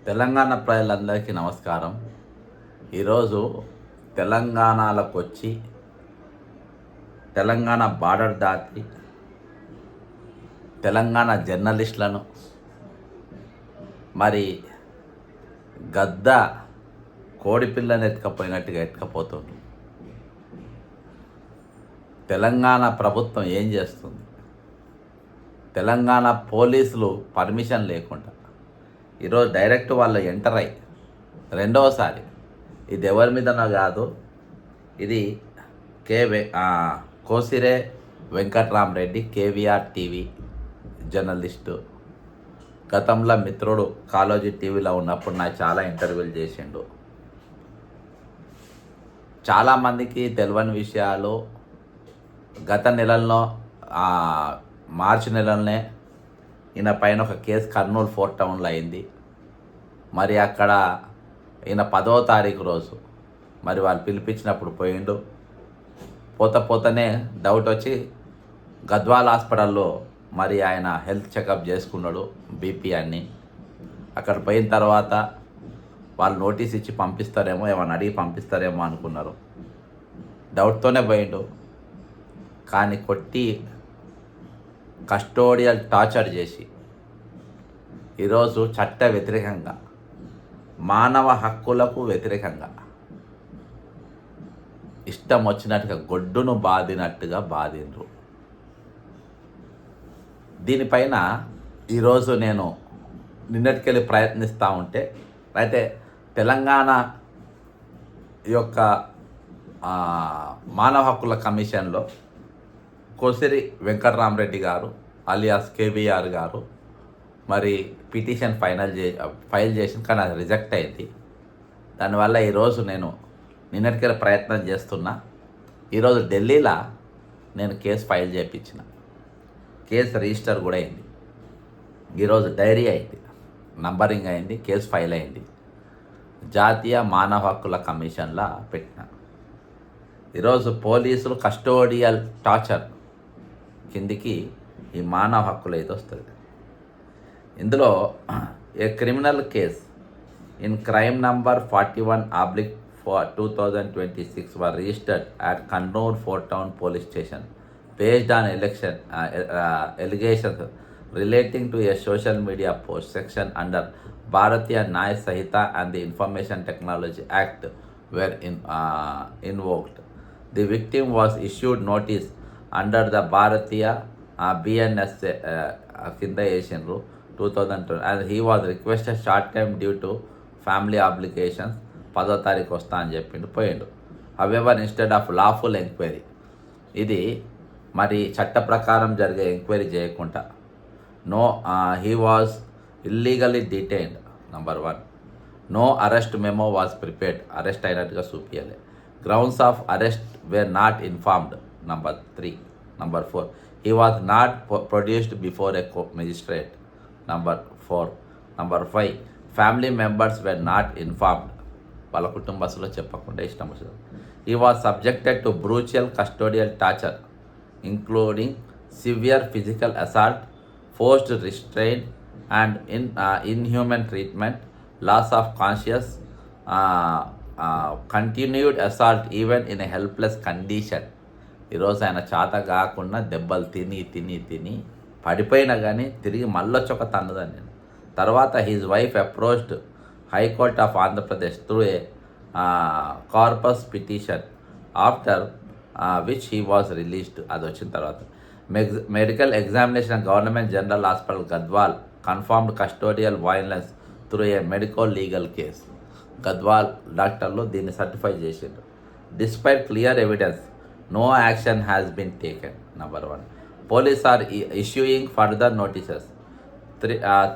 తెలంగాణ ప్రజలందరికీ నమస్కారం. ఈరోజు తెలంగాణలోకి వచ్చి తెలంగాణ బార్డర్ దాటి తెలంగాణ జర్నలిస్టులను మరి గద్ద కోడిపిల్లని ఎత్తుకపోయినట్టుగా ఎత్తుకపోతుంది. తెలంగాణ ప్రభుత్వం ఏం చేస్తుంది? తెలంగాణ పోలీసులు పర్మిషన్ లేకుండా ఈరోజు డైరెక్ట్ వాళ్ళు ఎంటర్ అయ్యి రెండవసారి, ఇది ఎవరి మీదనో కాదు, ఇది కోసిరే వెంకట్రామరెడ్డి, కేవీఆర్ టీవీ జర్నలిస్టు. గతంలో మిత్రుడు కాలోజీ టీవీలో ఉన్నప్పుడు నాకు చాలా ఇంటర్వ్యూలు చేసిండు. చాలామందికి తెలియని విషయాలు. గత నెలల్లో మార్చి నెలలోనే ఈయన పైన ఒక కేసు కర్నూలు 4 టౌన్లో అయింది. మరి అక్కడ ఈయన 10వ తారీఖు రోజు మరి వాళ్ళు పిలిపించినప్పుడు పోయిండు. పోతనే డౌట్ వచ్చి గద్వాల్ హాస్పిటల్లో మరి ఆయన హెల్త్ చెకప్ చేసుకున్నాడు, బీపీ అన్నీ. అక్కడ పోయిన తర్వాత వాళ్ళు నోటీస్ ఇచ్చి పంపిస్తారేమో, ఏమన్నా అడిగి పంపిస్తారేమో అనుకున్నారు. డౌట్తోనే పోయిండు. కానీ కొట్టి కస్టోడియల్ టార్చర్ చేసి ఈరోజు చట్ట వ్యతిరేకంగా, మానవ హక్కులకు వ్యతిరేకంగా ఇష్టం వచ్చినట్టుగా గొడ్డును బాదినట్టుగా బాదిండ్రు. దీనిపైన ఈరోజు నేను నిన్నటికెళ్ళి ప్రయత్నిస్తూ ఉంటే అయితే తెలంగాణ యొక్క మానవ హక్కుల కమిషన్లో కోసిరి వెంకట్రామరెడ్డి గారు అలియాస్ కేబీఆర్ గారు మరి పిటిషన్ ఫైల్ చేసి, కానీ అది రిజెక్ట్ అయింది. దానివల్ల ఈరోజు నేను నిన్నటికెళ్ళి ప్రయత్నం చేస్తున్నా. ఈరోజు ఢిల్లీలో నేను కేసు ఫైల్ చేయించిన, కేసు రిజిస్టర్ కూడా అయింది. ఈరోజు డైరీ అయింది, నంబరింగ్ అయింది, కేసు ఫైల్ అయింది. జాతీయ మానవ హక్కుల కమిషన్లో పెట్టిన. ఈరోజు పోలీసులు కస్టోడియల్ టార్చర్ కిందికి ఈ మానవ హక్కులు అయితే వస్తుంది. ఇందులో ఏ criminal case in crime number 41/2026 were registered at Kannur 4 Town Police Station based on allegations relating to a social media post section under Bharatiya Nyaya Sahita and the Information Technology Act were invoked. The victim was issued notice under the Bharatiya BNS కింద వేసిండ్రు 2020, and he was requested short time due to family obligations. 10వ తారీఖు వస్తా అని చెప్పిండు, పోయిండు. However instead of lawful enquiry, ఇది మరి చట్ట ప్రకారం జరిగే ఎంక్వైరీ చేయకుండా he was illegally detained. Number 1, no arrest memo was prepared, arrest అయినట్టుగా చూపించాలి. Grounds of arrest were not informed. Number 3. Number 4, he was not produced before a magistrate. Number 4. Number 5, family members were not informed. వాళ్ళ కుటుంబస్తులు చెప్పకుండా ఇష్టం వచ్చింది. He was subjected to brutal custodial torture including severe physical assault, forced restraint and inhuman treatment, loss of conscious, continued assault even in a helpless condition. ఈరోజు ఆయన చేత కాకుండా దెబ్బలు తిని పడిపోయినా కానీ తిరిగి మళ్ళొచ్చొక తన్నదని నేను. తర్వాత his wife approached high court of Andhra Pradesh through a corpus petition after which he was released. అది వచ్చిన తర్వాత medical examination government general hospital Gadwal confirmed custodial violence through a medical legal case. Gadwal డాక్టర్లు దీన్ని సర్టిఫై చేసిండ్రు. Despite clear evidence, no action has been taken. Number 1, police are issuing further notices.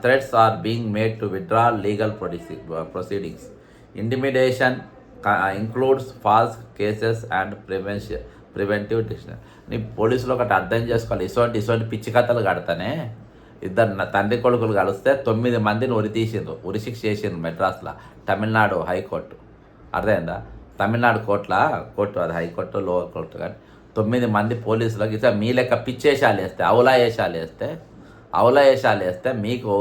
Threats are being made to withdraw legal proceedings. Intimidation includes false cases and preventive decision. నీ పోలీసులు ఒకటి అర్థం చేసుకోవాలి. ఇటువంటి పిచ్చి కథలు కడతానే ఇద్దరు తండ్రి కొడుకులు కలిస్తే 9 మందిని ఉరిశిక్ష చేసిండ్రు మెడ్రాస్లో, తమిళనాడు హైకోర్టు. అర్థమైందా? తమిళనాడు కోర్టు అది హైకోర్టు, లోవర్ కోర్టు. కానీ 9 మంది పోలీసులకు మీ లెక్క పిచ్చేషాలు వేస్తే, అవులా వేషాలు వేస్తే మీకు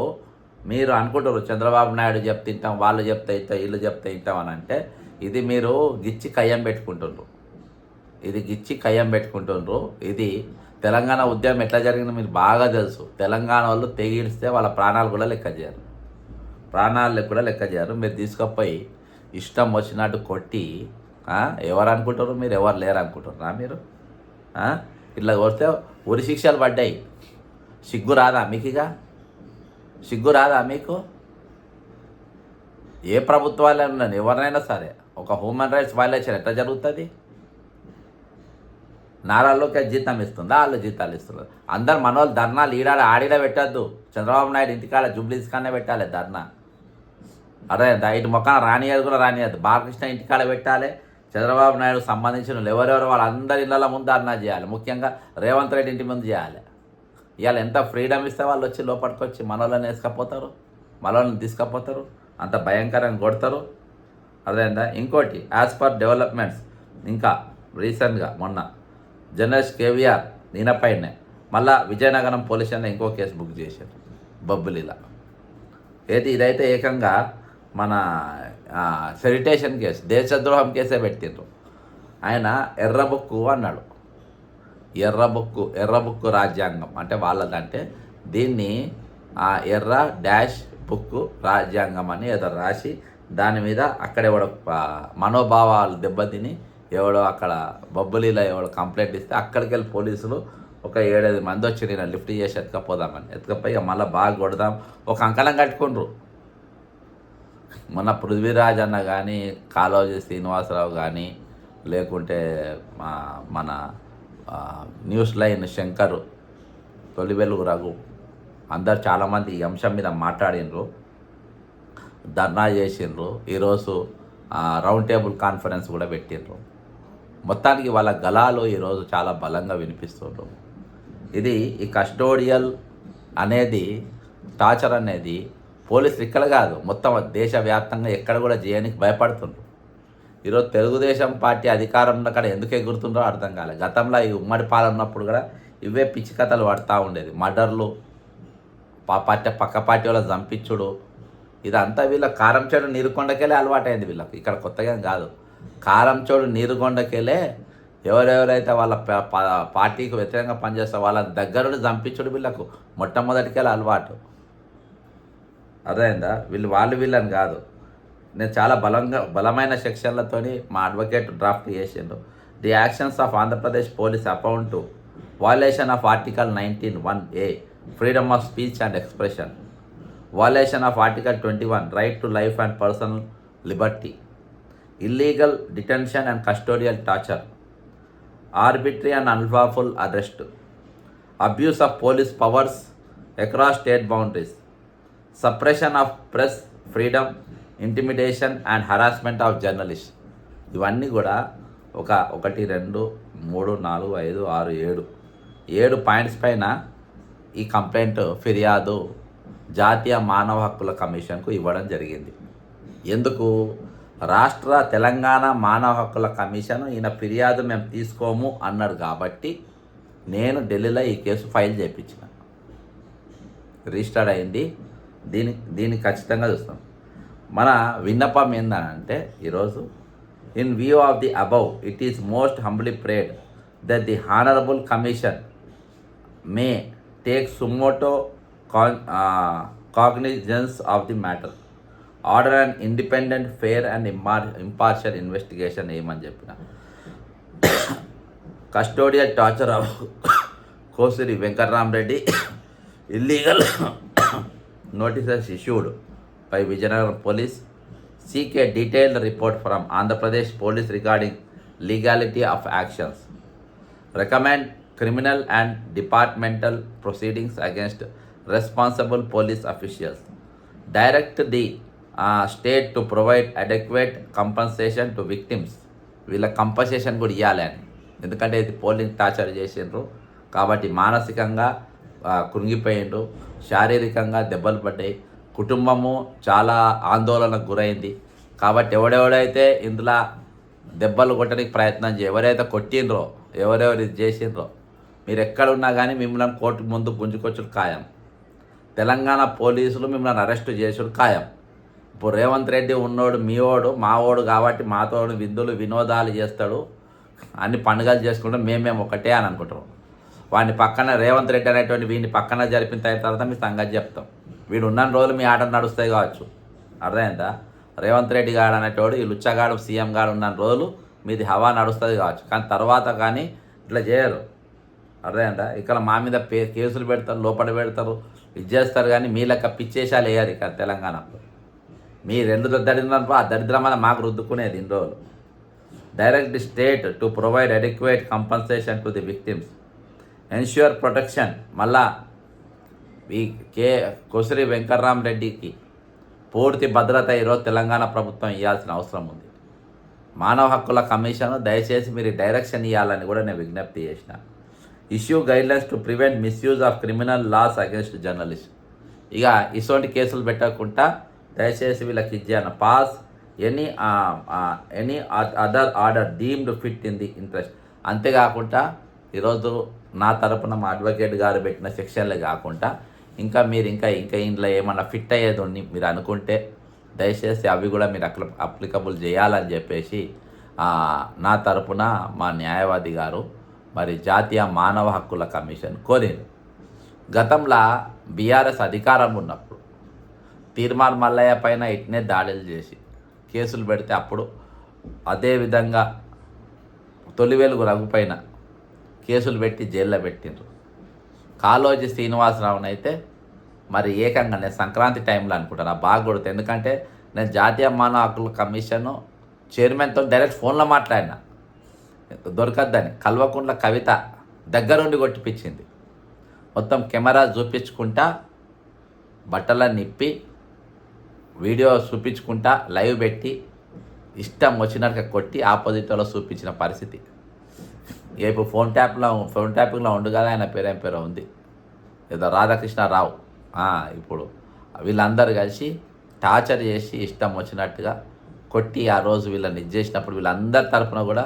మీరు అనుకుంటారు చంద్రబాబు నాయుడు చెప్తే తింటాం, వాళ్ళు చెప్తే ఇంటాం, వీళ్ళు చెప్తే ఇంటాం అని అంటే ఇది మీరు గిచ్చి కయ్యం పెట్టుకుంటుండ్రు. ఇది తెలంగాణ ఉద్యమం ఎట్లా జరిగిందో మీరు బాగా తెలుసు. తెలంగాణ వాళ్ళు తెగిడిస్తే వాళ్ళ ప్రాణాలు కూడా లెక్క చేయరు. మీరు తీసుకుపోయి ఇష్టం వచ్చినట్టు కొట్టి ఎవరు అనుకుంటారు మీరు? ఎవరు లేరు అనుకుంటారా మీరు? ఇట్లా కొడితే ఉరి శిక్షలు పడ్డాయి. సిగ్గు రాదా మీకు? ఏ ప్రభుత్వాలే ఉన్నాను ఎవరినైనా సరే ఒక హ్యూమన్ రైట్స్ వైలేషన్ ఎట్లా జరుగుతుంది? నారా లోకేష్ జీతం ఇస్తుందా? వాళ్ళు జీతాలు ఇస్తున్నారు. అందరు మనోళ్ళు ధర్నాలు ఆడిడ పెట్టద్దు. చంద్రబాబు నాయుడు ఇంటికాడ జూబ్లీస్ కానే పెట్టాలి ధర్నా. అదే ఇటు మొక్కన రానియద్దు. బాలకృష్ణ ఇంటికాడ పెట్టాలి. చంద్రబాబు నాయుడు సంబంధించిన ఎవరెవరు వాళ్ళందరి ఇళ్ళ ముందు ధర్నా చేయాలి. ముఖ్యంగా రేవంత్ రెడ్డి ఇంటి ముందు చేయాలి. ఇవాళ ఎంత ఫ్రీడమ్ ఇస్తే వాళ్ళు వచ్చి లోపలికి వచ్చి మనోళ్ళని తీసుకపోతారు. అంత భయంకరంగా కొడతారు. అదేందా? ఇంకోటి యాజ్ పర్ డెవలప్మెంట్స్ ఇంకా రీసెంట్గా మొన్న జర్నలిస్ట్ కేవీఆర్ ఈయనపైనే మళ్ళా విజయనగరం పోలీస్ స్టేషన్లో ఇంకో కేసు బుక్ చేశారు బొబ్బులిలా. ఇదైతే ఏకంగా మన సెరిటేషన్ కేసు, దేశద్రోహం కేసే పెట్టిండ్రు. ఆయన ఎర్ర బుక్కు అన్నాడు. ఎర్ర బుక్కు రాజ్యాంగం అంటే వాళ్ళదంటే దీన్ని ఎర్ర డాష్ బుక్కు రాజ్యాంగం అని ఏదో రాసి దాని మీద అక్కడ ఎవడో మనోభావాలు దెబ్బతిని ఎవడో అక్కడ బొబ్బులీలో ఎవడో కంప్లైంట్ ఇస్తే అక్కడికి వెళ్ళి పోలీసులు ఒక 7-8 మంది వచ్చి నేను లిఫ్ట్ చేసి ఎత్తుకపోయి ఇక మళ్ళీ బాగా కొడదాం ఒక అంకణం కట్టుకుండ్రు. మొన్న పృథ్వీరాజ్ అన్న కానీ, కాళోజీ శ్రీనివాసరావు కానీ, లేకుంటే మన న్యూస్ లైన్ శంకర్, తొలివెలుగు రఘు అందరు చాలామంది ఈ అంశం మీద మాట్లాడినరు, ధర్నా చేసిండ్రు. ఈరోజు రౌండ్ టేబుల్ కాన్ఫరెన్స్ కూడా పెట్టిండ్రు. మొత్తానికి వాళ్ళ గళాలు ఈరోజు చాలా బలంగా వినిపిస్తుండ్రు. ఇది ఈ కస్టోడియల్ అనేది టార్చర్ అనేది పోలీసులు ఇక్కడ కాదు మొత్తం దేశవ్యాప్తంగా ఎక్కడ కూడా చేయడానికి భయపడుతుండ్రు. ఈరోజు తెలుగుదేశం పార్టీ అధికారంలో కూడా ఎందుకు ఎగురుతుండ్రో అర్థం కాలేదు. గతంలో ఈ ఉమ్మడి పాలన ఉన్నప్పుడు కూడా ఇవే పిచ్చి కథలు పడుతూ ఉండేది. మర్డర్లు, పక్క పార్టీ వాళ్ళ చంపించుడు, ఇదంతా వీళ్ళ కారంచేడు నీరుకొండకెళ్ళే అలవాటైంది వీళ్ళకి. ఇక్కడ కొత్తగా కాదు. కారంచేడు నీరుకొండకెళ్ళే ఎవరెవరైతే వాళ్ళ పార్టీకి వ్యతిరేకంగా పనిచేస్తారో వాళ్ళ దగ్గరుండి చంపించుడు వీళ్ళకు మొట్టమొదటికెళ్ళి అలవాటు. అర్థమైందా? వీళ్ళని కాదు. నేను చాలా బలమైన సెక్షన్లతోని మా అడ్వకేట్ డ్రాఫ్ట్ చేసిండు. The actions of Andhra Pradesh police account to violation of article 19(1)(a) freedom of speech and expression, violation of article 21 right to life and personal Liberty, illegal detention and custodial torture, arbitrary and unlawful arrest, abuse of police powers across state boundaries, suppression of press freedom, intimidation and harassment of journalist. ఇవన్నీ కూడా 1, 2, 3, 4, 5, 6, 7 points పైన ఈ complaint ఫిర్యాదు జాతీయ మానవ హక్కుల కమిషన్కు ఇవ్వడం జరిగింది. ఎందుకు? తెలంగాణ మానవ హక్కుల కమిషన్ ఈయన ఫిర్యాదు మేము తీసుకోము అన్నాడు కాబట్టి నేను ఢిల్లీలో ఈ కేసు ఫైల్ చేయించిన, రిజిస్టర్డ్ అయింది. దీన్ని ఖచ్చితంగా చూస్తాం. మన విన్నపం ఏంటంటే ఈరోజు in view of the above it is most humbly prayed that the honourable commission may take suo motu cognizance of the matter, order and independent fair and impartial investigation ఏమని చెప్పిన. Custodial torture of Kosiri Venkatramareddy, illegal notices issued by Vijayanagaram Police, seek a detailed report from Andhra Pradesh Police regarding legality of actions, recommend criminal and departmental proceedings against responsible police officials, direct the state to provide adequate compensation to victims. వీళ్ళ compensation కూడా ఇవ్వాలి అని, ఎందుకంటే ఇది polling torture చేసిండ్రు కాబట్టి మానసికంగా కృంగిపోయిండు, శారీరకంగా దెబ్బలు పడ్డాయి, కుటుంబము చాలా ఆందోళనకు గురైంది. కాబట్టి ఎవడెవడైతే ఇందులో దెబ్బలు కొట్టడానికి ప్రయత్నం ఎవరైతే కొట్టిండ్రో, ఎవరెవరు ఇది చేసిండ్రో, మీరు ఎక్కడున్నా కానీ మిమ్మల్ని కోర్టు ముందు గుంజుకొచ్చుడు ఖాయం. తెలంగాణ పోలీసులు మిమ్మల్ని అరెస్టు చేసుడు ఖాయం. ఇప్పుడు రేవంత్ రెడ్డి ఉన్నోడు మీవాడు మావోడు కాబట్టి మాతోడు విందులు వినోదాలు చేస్తాడు, అన్ని పండుగలు చేసుకుంటాం, మేము ఒకటే అని అనుకుంటాం. వాడిని పక్కన రేవంత్ రెడ్డి అనేటువంటి వీడిని పక్కన జరిపిన తర్వాత మీ సంగతి చెప్తాం. వీడు ఉన్న రోజులు మీ ఆట నడుస్తాయి కావచ్చు. అర్థమైందా? రేవంత్ రెడ్డి గాడు అనేటోడు ఈ లుచ్చగాడు సీఎం గాడు ఉన్న రోజులు మీది హవా నడుస్తుంది కావచ్చు, కానీ తర్వాత కానీ ఇట్లా చేయరు. అర్థమైందా? ఇక్కడ మా మీద కేసులు పెడతారు, లోపల పెడతారు, ఇది చేస్తారు, కానీ మీ లెక్క పిచ్చేసాలు వేయారు ఇక్కడ తెలంగాణలో. మీరు ఎందుకు దరిద్రం ఆ దరిద్రం అని మాకు రుద్దుకునేది ఇన్ని రోజులు. Direct the state to provide adequate compensation to the victims, ensure protection. మళ్ళా ఈ కొసరి వెంకట్రామరెడ్డికి పూర్తి భద్రత ఈరోజు తెలంగాణ ప్రభుత్వం ఇవ్వాల్సిన అవసరం ఉంది. మానవ హక్కుల కమిషన్ దయచేసి మీరు డైరెక్షన్ ఇవ్వాలని కూడా నేను విజ్ఞప్తి చేసిన. Issue guidelines to prevent misuse of criminal laws against journalist. ఇక ఇటువంటి కేసులు పెట్టకుండా దయచేసి వీళ్ళకి ఇచ్చేయను. Pass any other order deemed fit in the interest. అంతేకాకుండా ఈరోజు నా తరపున మా అడ్వకేట్ గారు పెట్టిన సెక్షన్లే కాకుండా ఇంకా మీరు ఇంకా ఇంట్లో ఏమన్నా ఫిట్ అయ్యేది ఉంది మీరు అనుకుంటే దయచేసి అవి కూడా మీరు అప్లికబుల్ చేయాలని చెప్పేసి నా తరపున మా న్యాయవాది గారు మరి జాతీయ మానవ హక్కుల కమిషన్ కోరింది. గతంలో బీఆర్ఎస్ అధికారం ఉన్నప్పుడు తీర్మాన్ మల్లయ్య పైన ఇట్నే దాడులు చేసి కేసులు పెడితే అప్పుడు అదేవిధంగా తొలివెలుగు రఘు పైన కేసులు పెట్టి జైల్లో పెట్టిండ్రు. కాళోజీ శ్రీనివాసరావుని అయితే మరి ఏకంగా నేను సంక్రాంతి టైంలో అనుకుంటాను బాగా కొడుతుంది. ఎందుకంటే నేను జాతీయ మానవ హక్కుల కమిషన్ చైర్మన్తో డైరెక్ట్ ఫోన్లో మాట్లాడినా దొరకద్దని. కల్వకుంట్ల కవిత దగ్గరుండి కొట్టిపించింది. మొత్తం కెమెరా చూపించుకుంటా బట్టలను నిప్పి వీడియో చూపించుకుంటా లైవ్ పెట్టి ఇష్టం వచ్చినట్టుగా కొట్టి ఆపోజిట్లో చూపించిన పరిస్థితి. ఇప్పుడు ఫోన్ ట్యాపింగ్లో ఉండు కదా, ఆయన పేరు ఏం పేరు ఉంది, ఏదో రాధాకృష్ణరావు. ఇప్పుడు వీళ్ళందరూ కలిసి టార్చర్ చేసి ఇష్టం వచ్చినట్టుగా కొట్టి ఆ రోజు వీళ్ళని ఇది చేసినప్పుడు వీళ్ళందరి తరఫున కూడా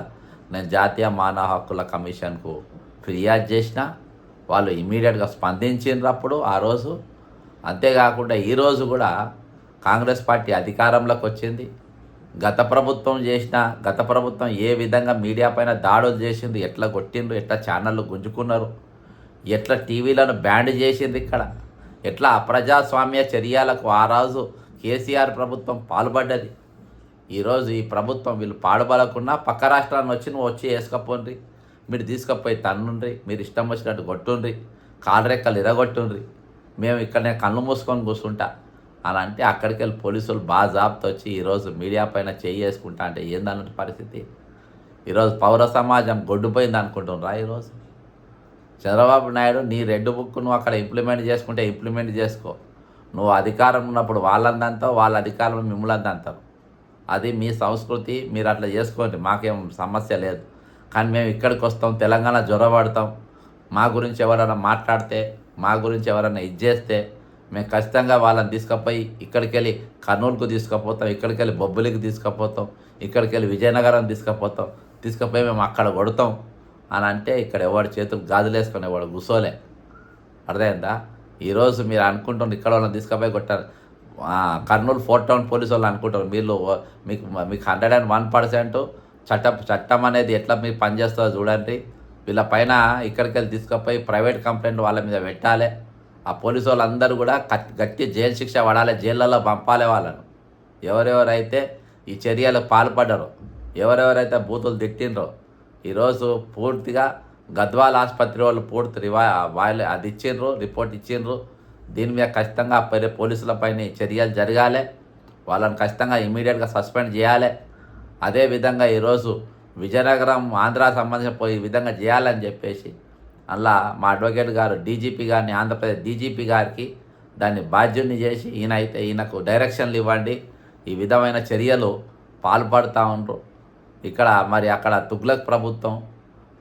నేను జాతీయ మానవ హక్కుల కమిషన్కు ఫిర్యాదు చేసిన. వాళ్ళు ఇమీడియట్గా స్పందించినారు అప్పుడు ఆ రోజు. అంతేకాకుండా ఈరోజు కూడా కాంగ్రెస్ పార్టీ అధికారంలోకి వచ్చింది. గత ప్రభుత్వం ఏ విధంగా మీడియా పైన దాడులు చేసింది, ఎట్లా కొట్టిండ్రు, ఎట్లా ఛానళ్ళు గుంజుకున్నారు, ఎట్లా టీవీలను బ్యాన్ చేసింది, ఇక్కడ ఎట్లా అప్రజాస్వామ్య చర్యలకు ఆ రోజు కేసీఆర్ ప్రభుత్వం పాల్పడ్డది. ఈరోజు ఈ ప్రభుత్వం వీళ్ళు పాడుపడకుండా పక్క రాష్ట్రాన్ని నువ్వు వచ్చి వేసుకపోండ్రి, మీరు తీసుకుపోయి తన్నుండ్రి, మీరు ఇష్టం వచ్చినట్టు కొట్టుండ్రి, కాళ్ళరెక్కలు ఇరగొట్టుండ్రి, మేము ఇక్కడనే కళ్ళు మూసుకొని కూర్చుంటా అని అంటే అక్కడికి వెళ్ళి పోలీసులు బాజాబ్తో వచ్చి ఈరోజు మీడియా పైన చేసుకుంటా అంటే ఏందన్నట్టు పరిస్థితి. ఈరోజు పౌర సమాజం గొడ్డుపోయింది అనుకుంటున్నారా? ఈరోజు చంద్రబాబు నాయుడు నీ రెడ్ బుక్ నువ్వు అక్కడ ఇంప్లిమెంట్ చేసుకుంటే ఇంప్లిమెంట్ చేసుకో. నువ్వు అధికారం ఉన్నప్పుడు వాళ్ళందంతావు, వాళ్ళ అధికారంలో మిమ్మల్ని అంటారు. అది మీ సంస్కృతి, మీరు అట్లా చేసుకోండి, మాకేం సమస్య లేదు. కానీ మేము ఇక్కడికి వస్తాం, తెలంగాణ జ్వరపడతాం, మా గురించి ఎవరైనా మాట్లాడితే, మా గురించి ఎవరైనా ఇది చేస్తే మేము ఖచ్చితంగా వాళ్ళని తీసుకుపోయి ఇక్కడికి వెళ్ళి కర్నూలుకు తీసుకుపోతాం, ఇక్కడికి వెళ్ళి బొబ్బులికి తీసుకుపోతాం, ఇక్కడికి వెళ్ళి విజయనగరం తీసుకుపోయి మేము అక్కడ కొడతాం అని అంటే ఇక్కడ ఎవడు చేతులు గాజులేసుకొని ఎవడు కూసోలే. అర్థమైందా? ఈరోజు మీరు అనుకుంటున్నారు ఇక్కడ వాళ్ళని తీసుకుపోయి కొట్టారు. కర్నూలు ఫోర్ట్ టౌన్ పోలీసు వాళ్ళు అనుకుంటారు మీకు 101% చట్టం అనేది ఎట్లా మీరు పనిచేస్తుందో చూడండి. వీళ్ళ పైన ఇక్కడికి వెళ్ళి తీసుకుపోయి ప్రైవేట్ కంప్లైంట్ వాళ్ళ మీద పెట్టాలి. ఆ పోలీసు వాళ్ళందరూ కూడా గట్టి జైలు శిక్ష పడాలి, జైళ్ళల్లో పంపాలి వాళ్ళను. ఎవరెవరైతే ఈ చర్యలకు పాల్పడ్డారో, ఎవరెవరైతే బూతులు తిట్టిండ్రో, ఈరోజు పూర్తిగా గద్వాల ఆసుపత్రి వాళ్ళు పూర్తి వాళ్ళు అది ఇచ్చిండ్రు, రిపోర్ట్ ఇచ్చిండ్రు. దీని మీద ఖచ్చితంగా పోలీసులపైన చర్యలు జరగాలి, వాళ్ళని ఖచ్చితంగా ఇమీడియట్గా సస్పెండ్ చేయాలి. అదేవిధంగా ఈరోజు విజయనగరం ఆంధ్ర సంబంధించిన ఈ విధంగా చేయాలని చెప్పేసి అలా మా అడ్వకేట్ గారు డీజీపీ గారిని, ఆంధ్రప్రదేశ్ డీజీపీ గారికి దాన్ని బాధ్యుని చేసి ఈయనకు డైరెక్షన్లు ఇవ్వండి, ఈ విధమైన చర్యలు పాల్పడుతూ ఉంటారు. ఇక్కడ మరి అక్కడ తుగ్లక్ ప్రభుత్వం,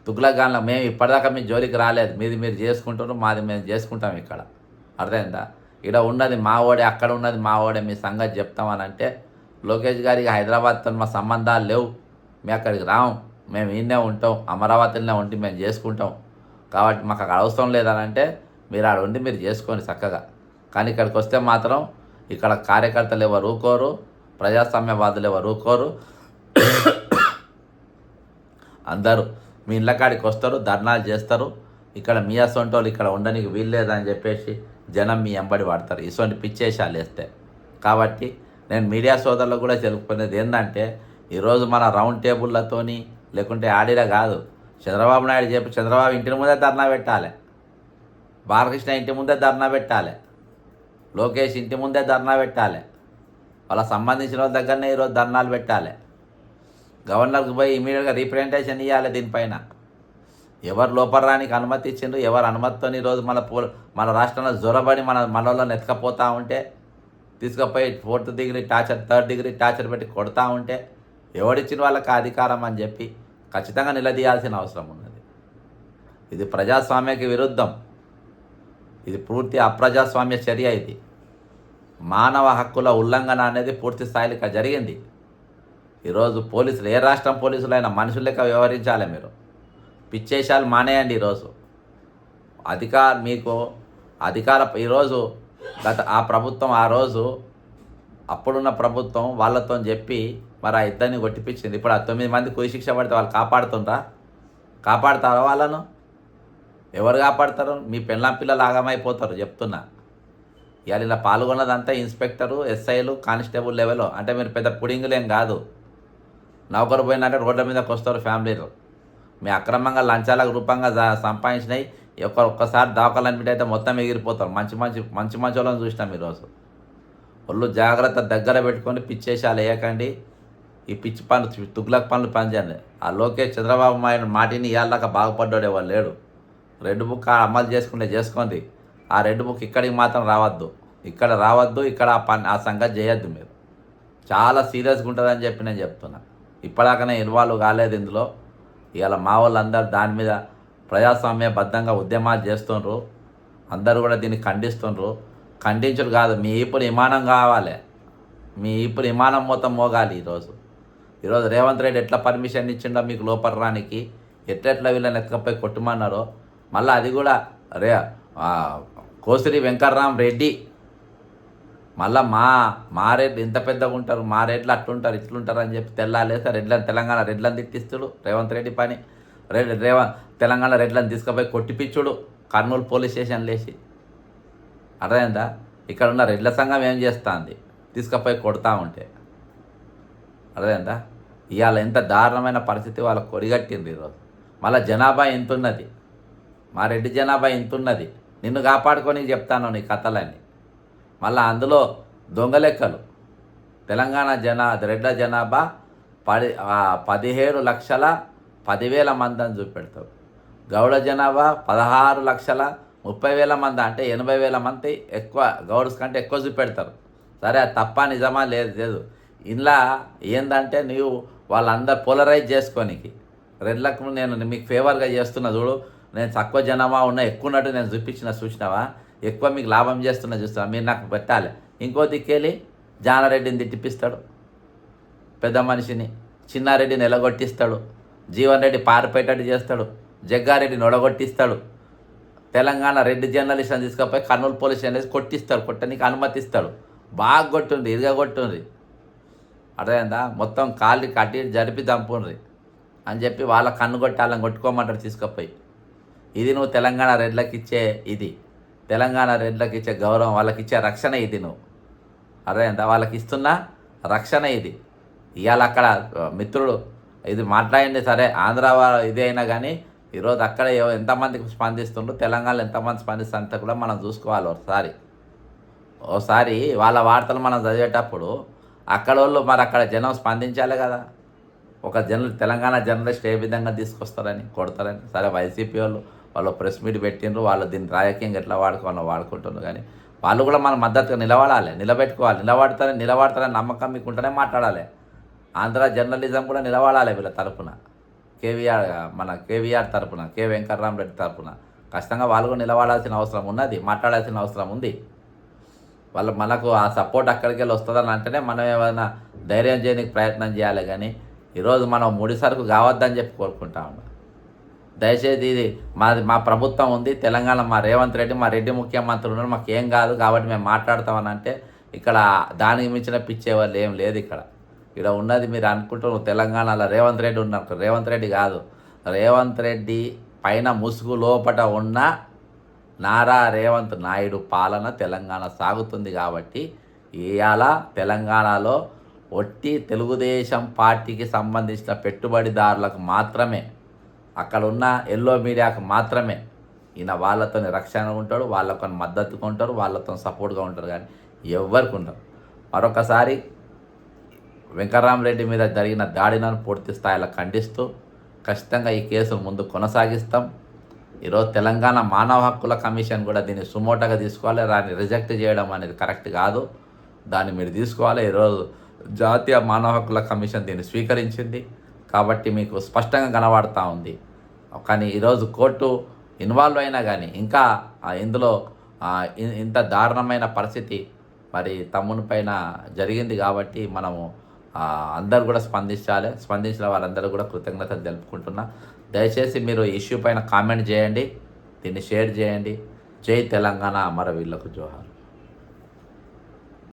తుగ్లక్ గాన్లో మేము ఇప్పటిదాకా మీ జోలికి రాలేదు, మీరు చేసుకుంటున్నారు, మాది మేము చేసుకుంటాం ఇక్కడ. అర్థమైందా? ఇక్కడ ఉన్నది మా ఓడే, అక్కడ ఉన్నది మా ఓడే, మీ సంగతి చెప్తామని అంటే లోకేష్ గారికి హైదరాబాద్తో మా సంబంధాలు లేవు, మేము అక్కడికి రాము, మేము ఈయనే ఉంటాం, అమరావతిలోనే ఉండి మేము చేసుకుంటాం, కాబట్టి మాకు అక్కడ అవసరం లేదని అంటే మీరు ఆడ ఉండి మీరు చేసుకోండి చక్కగా. కానీ ఇక్కడికి వస్తే మాత్రం ఇక్కడ కార్యకర్తలు ఎవరు ఊరుకోరు, ప్రజాస్వామ్యవాదులు ఎవరు ఊరుకోరు. అందరూ మీ ఇళ్ళ కాడికి వస్తారు, ధర్నాలు చేస్తారు. ఇక్కడ మీ అసొంటోళ్ళు ఇక్కడ ఉండడానికి వీల్లేదని చెప్పేసి జనం మీ ఎంబడి పడతారు ఇటువంటి పిచ్చేషాలు వేస్తే. కాబట్టి నేను మీడియా సోదరులకు కూడా తెలుపుకునేది ఏంటంటే, ఈరోజు మన రౌండ్ టేబుల్లతోని లేకుంటే ఆడిరా కాదు, చంద్రబాబు నాయుడు చంద్రబాబు ఇంటి ముందే ధర్నా పెట్టాలి, బాలకృష్ణ ఇంటి ముందే ధర్నా పెట్టాలి, లోకేష్ ఇంటి ముందే ధర్నా పెట్టాలి, వాళ్ళ సంబంధించిన వాళ్ళ దగ్గరనే ఈరోజు ధర్నాలు పెట్టాలి. గవర్నర్కి పోయి ఇమీడియట్గా రీప్రజెంటేషన్ ఇవ్వాలి దీనిపైన. ఎవరు లోపరానికి అనుమతి ఇచ్చిండ్రు, ఎవరు అనుమతితో ఈరోజు మన రాష్ట్రంలో జ్వరబడి మనలో ఎత్తుకపోతూ ఉంటే, తీసుకుపోయి 4th degree torture 3rd degree torture పెట్టి కొడతా ఉంటే ఎవడిచ్చిన వాళ్ళకి అధికారం అని చెప్పి ఖచ్చితంగా నిలదీయాల్సిన అవసరం ఉన్నది. ఇది ప్రజాస్వామ్యకి విరుద్ధం, ఇది పూర్తి అప్రజాస్వామ్య చర్య. ఇది మానవ హక్కుల ఉల్లంఘన అనేది పూర్తి స్థాయిలో ఇక్కడ జరిగింది. ఈరోజు పోలీసులు, ఏ రాష్ట్రం పోలీసులైనా మనుషుల లెక్క వ్యవహరించాలి. మీరు పిచ్చేషాలు మానేయండి. ఈరోజు మీకు అధికార ఈరోజు ఆ ప్రభుత్వం ఆ రోజు అప్పుడున్న ప్రభుత్వం వాళ్ళతో చెప్పి మరి ఆ ఇద్దరిని కొట్టిపించింది. ఇప్పుడు ఆ 9 మంది కుయి శిక్ష పడితే వాళ్ళు కాపాడుతారా వాళ్ళను? ఎవరు కాపాడతారు? మీ పెళ్ళాం పిల్లలు ఆగమైపోతారు చెప్తున్నా. ఇవాళ ఇలా పాల్గొన్నదంతా ఇన్స్పెక్టరు, ఎస్ఐలు, కానిస్టేబుల్ లెవెల్లో. అంటే మీరు పెద్ద పుడింగులేం కాదు. నౌకరు పోయినట్టే రోడ్ల మీదకి వస్తారు ఫ్యామిలీలు. మీ అక్రమంగా లంచాలకు రూపంగా సంపాదించినాయి ఒక్కసారి దావకాలు అనిపితే మొత్తం ఎగిరిపోతారు. మంచి వాళ్ళని చూసినాం ఈరోజు. ఒళ్ళు జాగ్రత్త దగ్గర పెట్టుకొని పిచ్చేషాలు వేయకండి. ఈ పిచ్చి పనులు, తుగ్లక్ పనులు పనిచేయండి. ఆ లోకేష్ చంద్రబాబు మాటిని ఇవాళ బాగుపడ్డాడు ఎవరు లేడు. రెడ్ బుక్ అమలు చేసుకోండి. ఆ రెడ్ బుక్ ఇక్కడికి మాత్రం రావద్దు. ఇక్కడ ఆ సంగతి చేయొద్దు. మీరు చాలా సీరియస్గా ఉంటుందని చెప్పి నేను చెప్తున్నా. ఇప్పటిదాకానే ఇన్వాల్వ్ కాలేదు ఇందులో. ఇవాళ మా వాళ్ళందరూ దాని మీద ప్రజాస్వామ్యబద్ధంగా ఉద్యమాలు చేస్తుండ్రు. అందరూ కూడా దీన్ని ఖండిస్తుండ్రు. ఖండించుడు కాదు, మీ ఇప్పుడు విమానం కావాలి, మీ ఇప్పుడు విమానం మొత్తం మోగాలి. ఈరోజు రేవంత్ రెడ్డి ఎట్లా పర్మిషన్ ఇచ్చిండో మీకు లోపల రానికి, ఎట్లా వీళ్ళని ఎత్తుకపోయి కొట్టుమన్నారో, మళ్ళీ అది కూడా కోసిరి వెంకట్రామ్ రెడ్డి మళ్ళీ మా రెడ్లు ఇంత పెద్దగా ఉంటారు, మా రెడ్లు అట్లుంటారు ఇట్లుంటారు అని చెప్పి తెల్లాలేస్తే తెలంగాణ రెడ్లను తిట్టిస్తుడు రేవంత్ రెడ్డి పని. తెలంగాణ రెడ్లను తీసుకుపోయి కొట్టిపిచ్చుడు కర్నూలు పోలీస్ స్టేషన్ లేచి. అర్థమైందా? ఇక్కడ ఉన్న రెడ్ల సంఘం ఏం చేస్తుంది? తీసుకుపోయి కొడతా ఉంటే. అర్థమైందా? ఇవాళ ఎంత దారుణమైన పరిస్థితి వాళ్ళకు కొడిగట్టింది. ఈరోజు మళ్ళీ జనాభా ఎంతున్నది, మా రెడ్డి జనాభా ఎంతున్నది, నిన్ను కాపాడుకొని చెప్తాను నీ కథలన్నీ. మళ్ళీ అందులో దొంగ లెక్కలు. తెలంగాణ రెడ్ల జనాభా 17,10,000 మంది అని చూపెడతావు. గౌడ జనాభా 16,30,000 మంది, అంటే 80,000 మంది ఎక్కువ, గౌడ్స్ కంటే ఎక్కువ చూపెడతారు. సరే అది తప్ప నిజమా? లేదు. ఇలా ఏందంటే నీవు వాళ్ళందరూ పోలరైజ్ చేసుకోనికి రెడ్లకు నేను మీకు ఫేవర్గా చేస్తున్నా చూడు, నేను తక్కువ జనాభా ఉన్నా ఎక్కువ ఉన్నట్టు నేను చూసినావా, ఎక్కువ మీకు లాభం చూస్తున్నా మీరు నాకు పెట్టాలి. ఇంకో దిక్కేలి జానారెడ్డిని తిట్టిపిస్తాడు, పెద్ద మనిషిని, చిన్నారెడ్డిని ఎలగొట్టిస్తాడు, జీవన్ రెడ్డి పారిపోయేటట్టు చేస్తాడు, జగ్గారెడ్డిని ఒడగొట్టిస్తాడు. తెలంగాణ రెడ్డి జర్నలిస్ట్ని తీసుకుపోయి కర్నూలు పోలీస్ స్టేషన్ కొట్టిస్తాడు, కొట్టడానికి అనుమతిస్తాడు. బాగా కొట్టుండ్రి, ఇదిగా కొట్టుండ్రి. అర్థమైందా? మొత్తం కాళ్ళు కట్టి జరిపి దంపుండ్రి అని చెప్పి వాళ్ళ కన్ను కొట్టి వాళ్ళని కొట్టుకోమంటారు తీసుకుపోయి. ఇది నువ్వు తెలంగాణ రెడ్లకు ఇచ్చే తెలంగాణ రెడ్లకు ఇచ్చే గౌరవం, వాళ్ళకి ఇచ్చే రక్షణ ఇది. నువ్వు అర్థమైందా? వాళ్ళకి ఇస్తున్న రక్షణ ఇది. ఇవాళ అక్కడ మిత్రుడు ఇది మాట్లాడింది సరే, ఆంధ్ర ఇది అయినా కానీ ఈరోజు అక్కడ ఎంతమందికి స్పందిస్తుండ్రు, తెలంగాణలో ఎంతమంది స్పందిస్తుంటే కూడా మనం చూసుకోవాలి. ఓసారి వాళ్ళ వార్తలు మనం చదివేటప్పుడు అక్కడ వాళ్ళు మరి అక్కడ జనం స్పందించాలి కదా. ఒక తెలంగాణ జర్నలిస్ట్ ఏ విధంగా తీసుకొస్తారని, కొడతారని. సరే వైసీపీ వాళ్ళు ప్రెస్ మీట్ పెట్టిండ్రు, వాళ్ళు దీన్ని రాజకీయంగా ఎట్లా వాడుకుంటున్నారు. కానీ వాళ్ళు కూడా మన మద్దతుగా నిలబెట్టుకోవాలి. నిలబడతారని నమ్మకం మీకు ఉంటేనే మాట్లాడాలి. ఆంధ్ర జర్నలిజం కూడా నిలబడాలి వీళ్ళ తరపున, కేవీఆర్ తరపున, కె వెంకట్రామరెడ్డి తరపున ఖచ్చితంగా వాళ్ళు కూడా నిలబడాల్సిన అవసరం ఉన్నది, మాట్లాడాల్సిన అవసరం ఉంది. మనకు ఆ సపోర్ట్ అక్కడికి వెళ్ళి వస్తుందని అంటేనే మనం ఏమైనా ధైర్యం చేయడానికి ప్రయత్నం చేయాలి. కానీ ఈరోజు మనం ముడి సరుకు కావద్దని చెప్పి కోరుకుంటా ఉన్నాం. దయచేసి ఇది మా ప్రభుత్వం ఉంది, తెలంగాణ మా రేవంత్ రెడ్డి, మా రెడ్డి ముఖ్యమంత్రి ఉన్నారు, మాకు ఏం కాదు కాబట్టి మేము మాట్లాడతామని అంటే ఇక్కడ దానికి మించిన పిచ్చే వాళ్ళు ఏం లేదు. ఇక్కడ ఉన్నది మీరు అనుకుంటారు తెలంగాణలో రేవంత్ రెడ్డి ఉన్నారు. రేవంత్ రెడ్డి కాదు, రేవంత్ రెడ్డి పైన ముసుగు లోపట ఉన్న నారా రేవంత్ నాయుడు పాలన తెలంగాణ సాగుతుంది. కాబట్టి ఇవాళ తెలంగాణలో ఒట్టి తెలుగుదేశం పార్టీకి సంబంధించిన పెట్టుబడిదారులకు మాత్రమే, అక్కడ ఉన్న ఎల్లో మీడియాకు మాత్రమే ఈయన వాళ్ళతో రక్షణ ఉంటాడు, వాళ్ళతో మద్దతుగా ఉంటారు, వాళ్ళతో సపోర్ట్గా ఉంటారు. కానీ ఎవరికి ఉండరు. మరొకసారి వెంకటరామరెడ్డి మీద జరిగిన దాడిని పూర్తి స్థాయిలో ఖండిస్తూ ఖచ్చితంగా ఈ కేసును ముందు కొనసాగిస్తాం. ఈరోజు తెలంగాణ మానవ హక్కుల కమిషన్ కూడా దీన్ని సుమోటగా తీసుకోవాలి. దాన్ని రిజెక్ట్ చేయడం అనేది కరెక్ట్ కాదు, దాన్ని మీరు తీసుకోవాలి. ఈరోజు జాతీయ మానవ హక్కుల కమిషన్ దీన్ని స్వీకరించింది కాబట్టి మీకు స్పష్టంగా కనబడుతూ ఉంది. కానీ ఈరోజు కోర్టు ఇన్వాల్వ్ అయినా కానీ ఇంకా ఇందులో ఇంత దారుణమైన పరిస్థితి మరి తమ్ముని పైన జరిగింది. కాబట్టి మనము అందరూ కూడా స్పందించిన వారందరూ కూడా కృతజ్ఞతలు తెలుపుకుంటున్నా. దయచేసి మీరు ఇష్యూ పైన కామెంట్ చేయండి, దీన్ని షేర్ చేయండి. జై తెలంగాణ, అమరవీరులకు జోహార్.